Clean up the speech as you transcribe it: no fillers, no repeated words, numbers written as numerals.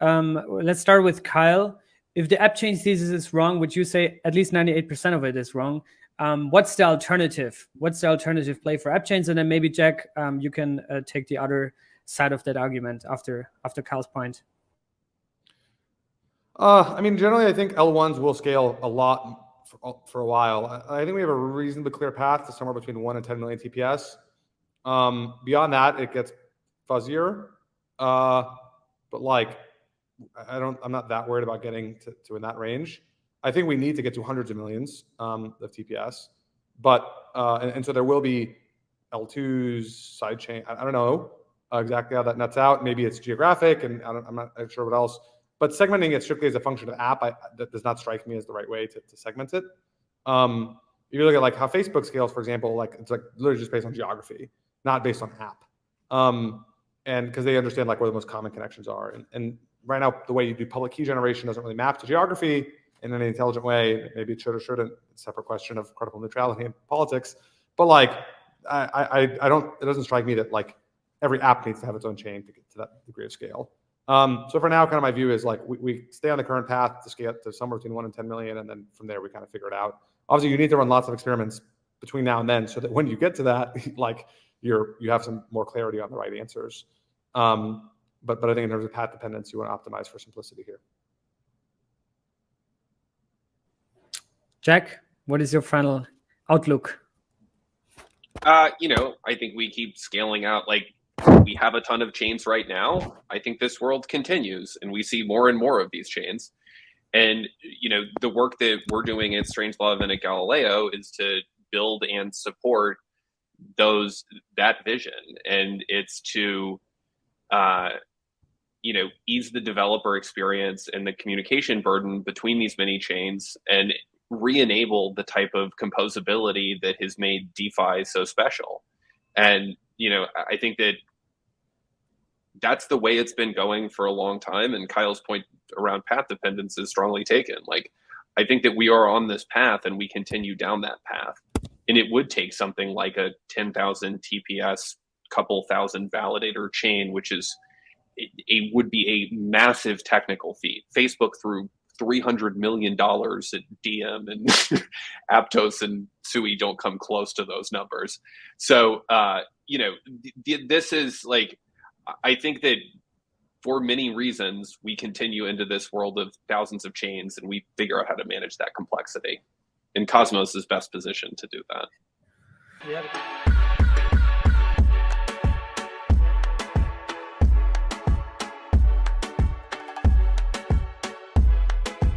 Let's start with Kyle. If the AppChain thesis is wrong, would you say at least 98% of it is wrong? What's the alternative? What's the alternative play for AppChains? And then maybe Jack, you can take the other side of that argument after Kyle's point. I mean, generally, I think L1s will scale a lot for a while. I think we have a reasonably clear path to somewhere between 1 and 10 million TPS. Beyond that, it gets fuzzier. But like, I'm not that worried about getting to in that range. I think we need to get to hundreds of millions of TPS. But and so there will be L2s, sidechain. I don't know exactly how that nets out. Maybe it's geographic, and I'm not sure what else. But segmenting it strictly as a function of app, that does not strike me as the right way to segment it. If you look at like how Facebook scales, for example, like it's like literally just based on geography, not based on app. And because they understand like where the most common connections are. And right now, the way you do public key generation doesn't really map to geography in any intelligent way. Maybe it should or shouldn't. It's a separate question of credible neutrality in politics. But like, I don't. It doesn't strike me that like every app needs to have its own chain to get to that degree of scale. So for now, kind of my view is like we stay on the current path to scale to somewhere between 1 and 10 million, and then from there we kind of figure it out. Obviously, you need to run lots of experiments between now and then, so that when you get to that, like you have some more clarity on the right answers. But I think in terms of path dependence, you want to optimize for simplicity here. Jack, what is your final outlook? You know, I think we keep scaling out. Like, we have a ton of chains right now. I think this world continues, and we see more and more of these chains. And, you know, the work that we're doing at Strangelove and at Galileo is to build and support that vision. And it's to, you know, ease the developer experience and the communication burden between these many chains and re-enable the type of composability that has made DeFi so special. And, you know, I think that that's the way it's been going for a long time. And Kyle's point around path dependence is strongly taken. Like, I think that we are on this path and we continue down that path. And it would take something like a 10,000 TPS, couple thousand validator chain, which is, it would be a massive technical feat. Facebook threw $300 million at Diem, and Aptos and Sui don't come close to those numbers. So, you know, this is like, I think that for many reasons, we continue into this world of thousands of chains and we figure out how to manage that complexity. And Cosmos is best positioned to do that. Yeah.